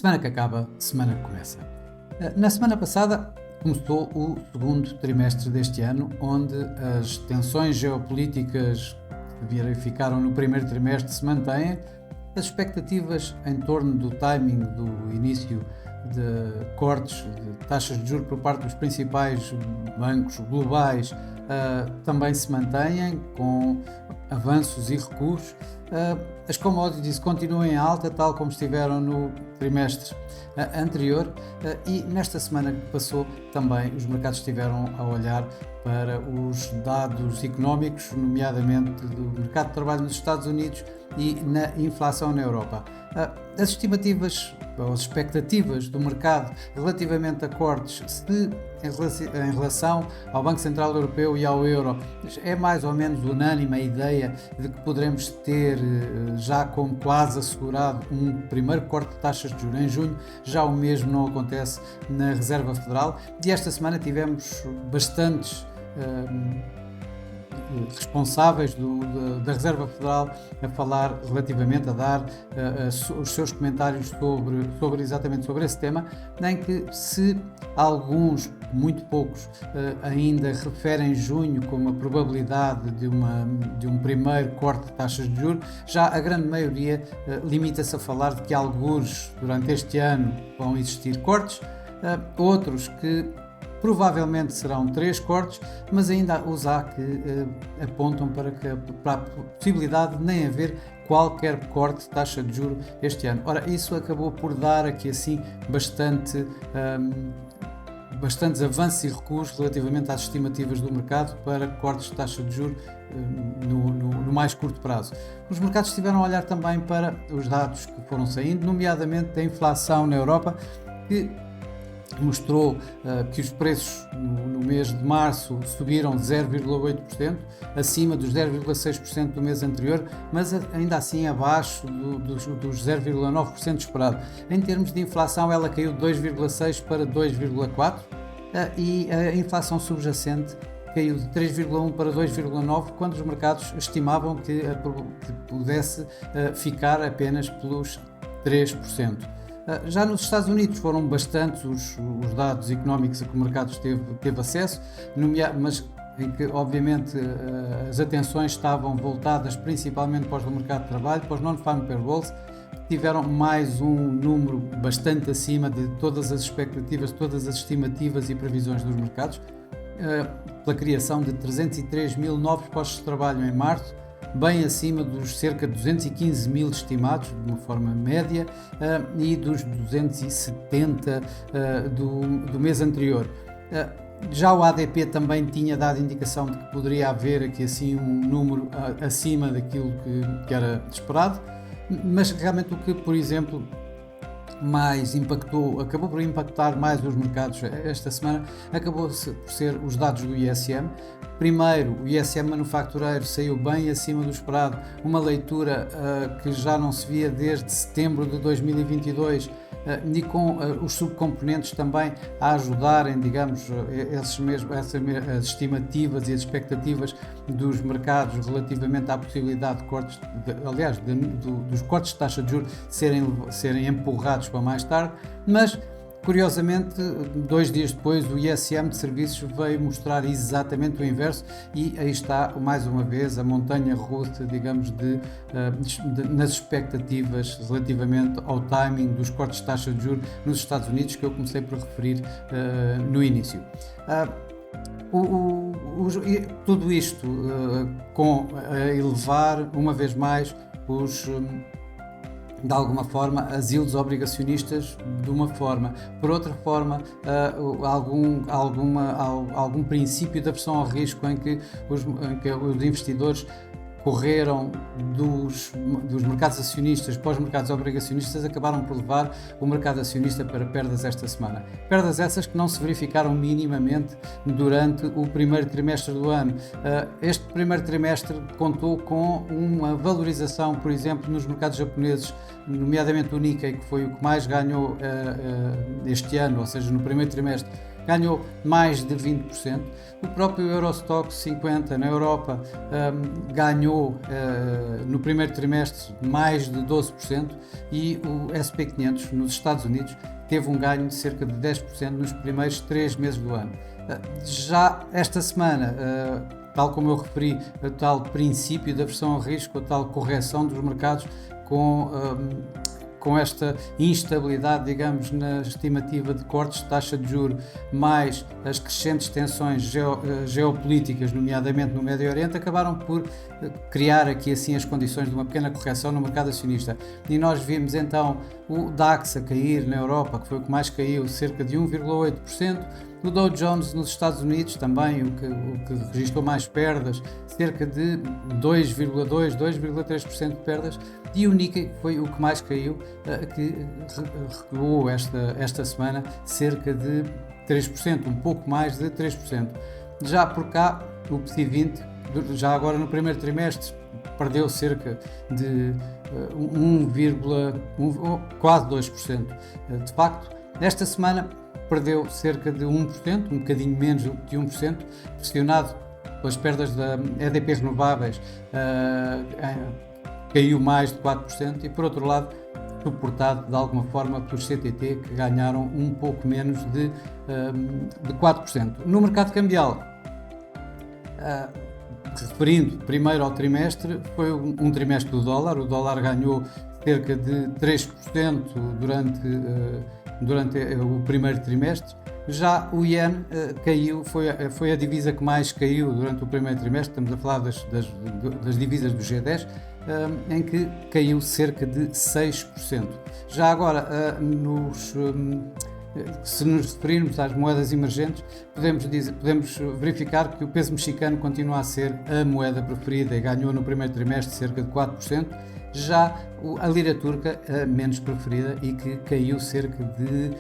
Semana que acaba, semana que começa. Na semana passada começou o segundo trimestre deste ano, onde as tensões geopolíticas que verificaram no primeiro trimestre se mantêm, as expectativas em torno do timing do início de cortes de taxas de juros por parte dos principais bancos globais também se mantêm, com avanços e recuos. As commodities continuam em alta, tal como estiveram no trimestre anterior, e nesta semana que passou também os mercados estiveram a olhar para os dados económicos, nomeadamente do mercado de trabalho nos Estados Unidos e na inflação na Europa. As estimativas ou as expectativas do mercado relativamente a cortes em relação ao Banco Central Europeu e ao euro é mais ou menos unânime a ideia de que poderemos ter já como quase assegurado um primeiro corte de taxas de juros em junho. Já o mesmo não acontece na Reserva Federal, e esta semana tivemos bastantes responsáveis da Reserva Federal a falar relativamente, a dar os seus comentários exatamente sobre esse tema, em que se alguns, muito poucos, ainda referem junho como a probabilidade de um primeiro corte de taxas de juros, já a grande maioria limita-se a falar de que alguns durante este ano vão existir cortes, outros que provavelmente serão 3 cortes, mas ainda os há que apontam para a possibilidade de nem haver qualquer corte de taxa de juros este ano. Ora, isso acabou por dar aqui assim bastantes avanços e recuos relativamente às estimativas do mercado para cortes de taxa de juros no mais curto prazo. Os mercados estiveram a olhar também para os dados que foram saindo, nomeadamente da inflação na Europa, que mostrou que os preços no mês de março subiram 0,8%, acima dos 0,6% do mês anterior, mas ainda assim abaixo dos 0,9% esperado. Em termos de inflação, ela caiu de 2,6% para 2,4%, e a inflação subjacente caiu de 3,1% para 2,9%, quando os mercados estimavam que pudesse ficar apenas pelos 3%. Já nos Estados Unidos foram bastantes os dados económicos a que o mercado teve acesso, mas em que obviamente as atenções estavam voltadas principalmente para o mercado de trabalho, para os non-farm payrolls, que tiveram mais um número bastante acima de todas as expectativas, todas as estimativas e previsões dos mercados, pela criação de 303 mil novos postos de trabalho em março, bem acima dos cerca de 215 mil estimados, de uma forma média, e dos 270 do mês anterior. Já o ADP também tinha dado indicação de que poderia haver aqui assim um número acima daquilo que era esperado, mas realmente o que, por exemplo, acabou por impactar mais os mercados esta semana, acabou por ser os dados do ISM. Primeiro, o ISM manufatureiro saiu bem acima do esperado, uma leitura que já não se via desde setembro de 2022, e com os subcomponentes também a ajudarem, digamos, as estimativas e as expectativas dos mercados relativamente à possibilidade de cortes, dos cortes de taxa de juros serem empurrados para mais tarde, mas curiosamente, 2 dias depois, o ISM de serviços veio mostrar exatamente o inverso, e aí está, mais uma vez, a montanha russa, digamos, nas expectativas relativamente ao timing dos cortes de taxa de juros nos Estados Unidos, que eu comecei por referir no início. Tudo isto com a elevar, uma vez mais, de alguma forma, as yields obrigacionistas de uma forma. Por outra forma, algum princípio de aversão ao risco em que os investidores correram dos mercados acionistas para os mercados obrigacionistas, acabaram por levar o mercado acionista para perdas esta semana. Perdas essas que não se verificaram minimamente durante o primeiro trimestre do ano. Este primeiro trimestre contou com uma valorização, por exemplo, nos mercados japoneses, nomeadamente o Nikkei, que foi o que mais ganhou este ano, ou seja, no primeiro trimestre, ganhou mais de 20%. O próprio Eurostoxx 50 na Europa ganhou no primeiro trimestre mais de 12% e o SP500 nos Estados Unidos teve um ganho de cerca de 10% nos primeiros 3 meses do ano. Já esta semana, tal como eu referi, o tal princípio da aversão ao risco, a tal correção dos mercados com esta instabilidade, digamos, na estimativa de cortes de taxa de juros, mais as crescentes tensões geopolíticas, nomeadamente no Médio Oriente, acabaram por criar aqui assim as condições de uma pequena correção no mercado acionista. E nós vimos então o DAX a cair na Europa, que foi o que mais caiu, cerca de 1,8%, o Dow Jones nos Estados Unidos também, o que registrou mais perdas, cerca de 2,3% de perdas, e o Nikkei foi o que mais caiu, que recuou esta semana cerca de 3%, um pouco mais de 3%. Já por cá, o PSI 20, já agora no primeiro trimestre, perdeu cerca de quase 2%. De facto, esta semana perdeu cerca de 1%, um bocadinho menos de 1%, pressionado pelas perdas da EDP Renováveis, caiu mais de 4%, e por outro lado, suportado de alguma forma pelos CTT, que ganharam um pouco menos de 4%. No mercado cambial, referindo primeiro ao trimestre, foi um trimestre do dólar. O dólar ganhou cerca de 3% durante o primeiro trimestre. Já o Yen caiu, foi a divisa que mais caiu durante o primeiro trimestre. Estamos a falar das divisas do G10, em que caiu cerca de 6%. Já agora, se nos referirmos às moedas emergentes, podemos verificar que o peso mexicano continua a ser a moeda preferida e ganhou no primeiro trimestre cerca de 4%. Já a lira turca, a menos preferida, e que caiu cerca de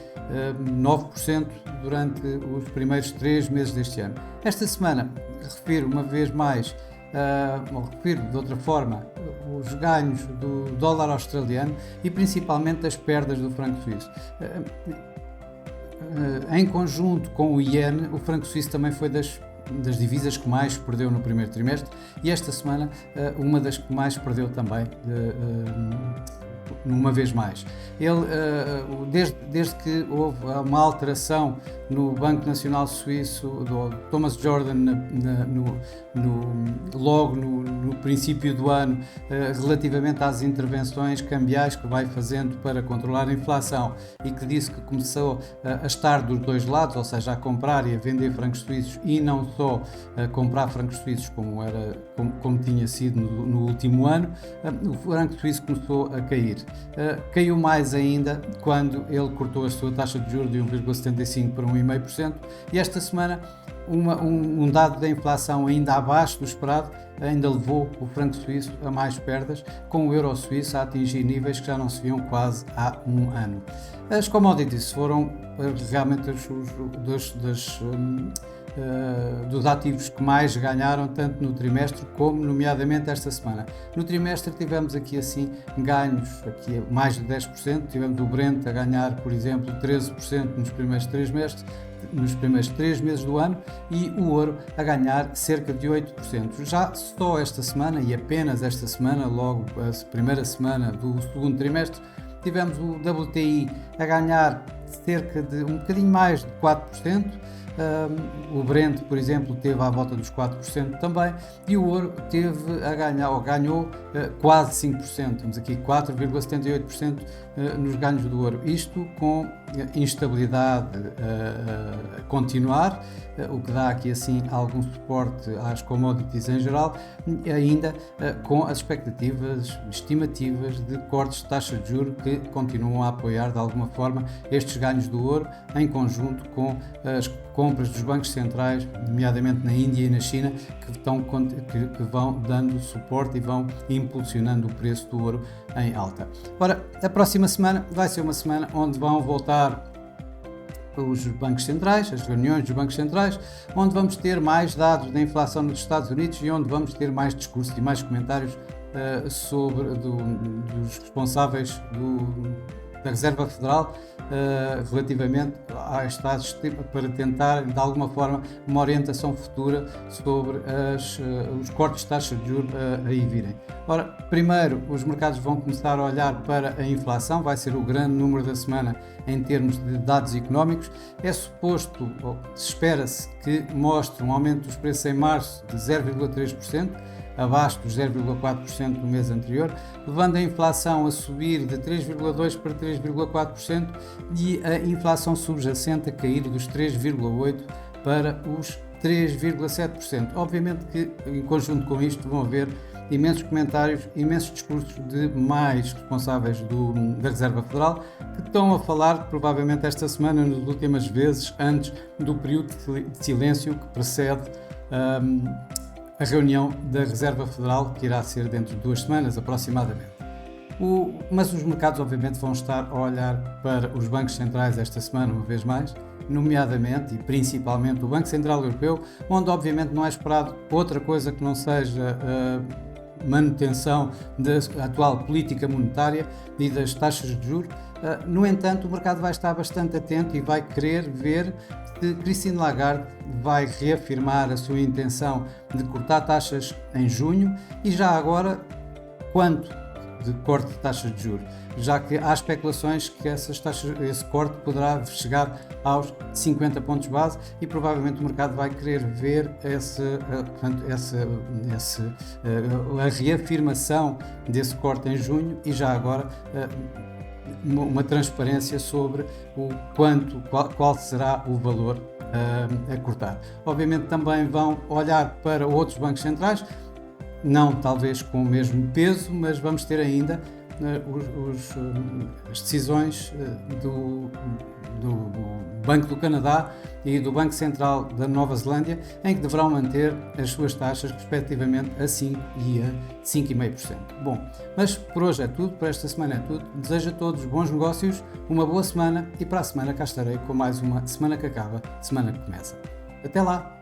9% durante os primeiros 3 meses deste ano. Esta semana, refiro uma vez mais, ou refiro de outra forma, os ganhos do dólar australiano e principalmente as perdas do franco suíço. Em conjunto com o Yen, o franco suíço também foi das divisas que mais perdeu no primeiro trimestre, e esta semana uma das que mais perdeu também, uma vez mais. Ele, desde que houve uma alteração no Banco Nacional Suíço, do Thomas Jordan, logo no princípio do ano, relativamente às intervenções cambiais que vai fazendo para controlar a inflação, e que disse que começou a estar dos dois lados, ou seja, a comprar e a vender francos suíços, e não só a comprar francos suíços como tinha sido no último ano. O franco suíço começou a cair. Caiu mais ainda quando ele cortou a sua taxa de juros de 1,75 para 1,5%, e esta semana um dado da inflação ainda abaixo do esperado ainda levou o franco suíço a mais perdas, com o euro suíço a atingir níveis que já não se viam quase há um ano. As commodities foram realmente dos ativos que mais ganharam, tanto no trimestre como nomeadamente esta semana. No trimestre tivemos aqui assim ganhos mais de 10%, tivemos o Brent a ganhar, por exemplo, 13% nos primeiros 3 meses do ano, e o ouro a ganhar cerca de 8%. Já só esta semana, e apenas esta semana, logo a primeira semana do segundo trimestre, tivemos o WTI a ganhar cerca de um bocadinho mais de 4%, o Brent, por exemplo, teve à volta dos 4% também, e o ouro teve a ganhar, ou ganhou quase 5%, temos aqui 4,78% nos ganhos do ouro, isto com instabilidade a continuar, o que dá aqui assim algum suporte às commodities em geral, ainda com as estimativas de cortes de taxa de juros que continuam a apoiar de alguma forma estes ganhos do ouro, em conjunto com as compras dos bancos centrais, nomeadamente na Índia e na China, que vão dando suporte e vão impulsionando o preço do ouro em alta. Ora, a próxima semana vai ser uma semana onde vão voltar os bancos centrais, as reuniões dos bancos centrais, onde vamos ter mais dados da inflação nos Estados Unidos e onde vamos ter mais discursos e mais comentários dos responsáveis da Reserva Federal relativamente às taxas para tentar, de alguma forma, uma orientação futura sobre os cortes de taxas de juros a aí virem. Ora, primeiro, os mercados vão começar a olhar para a inflação, vai ser o grande número da semana em termos de dados económicos. É suposto, ou espera-se, que mostre um aumento dos preços em março de 0,3%, abaixo dos 0,4% do mês anterior, levando a inflação a subir de 3,2% para 3,4% e a inflação subjacente a cair dos 3,8% para os 3,7%. Obviamente que, em conjunto com isto, vão haver imensos comentários, imensos discursos de mais responsáveis da Reserva Federal que estão a falar, provavelmente esta semana, nas últimas vezes, antes do período de silêncio que precede a reunião da Reserva Federal, que irá ser dentro de 2 semanas aproximadamente. Mas os mercados, obviamente, vão estar a olhar para os bancos centrais esta semana, uma vez mais, nomeadamente e principalmente o Banco Central Europeu, onde, obviamente, não é esperado outra coisa que não seja a manutenção da atual política monetária e das taxas de juros. No entanto, o mercado vai estar bastante atento e vai querer ver se Christine Lagarde vai reafirmar a sua intenção de cortar taxas em junho e já agora quanto de corte de taxas de juros, já que há especulações que esse corte poderá chegar aos 50 pontos base e provavelmente o mercado vai querer ver a reafirmação desse corte em junho e já agora uma transparência sobre qual será o valor a cortar. Obviamente também vão olhar para outros bancos centrais, não talvez com o mesmo peso, mas vamos ter ainda as decisões do Banco do Canadá e do Banco Central da Nova Zelândia, em que deverão manter as suas taxas respectivamente a 5% e a 5,5%. Bom, mas por hoje é tudo, por esta semana é tudo. Desejo a todos bons negócios, uma boa semana e para a semana cá estarei com mais uma Semana que Acaba, Semana que Começa. Até lá!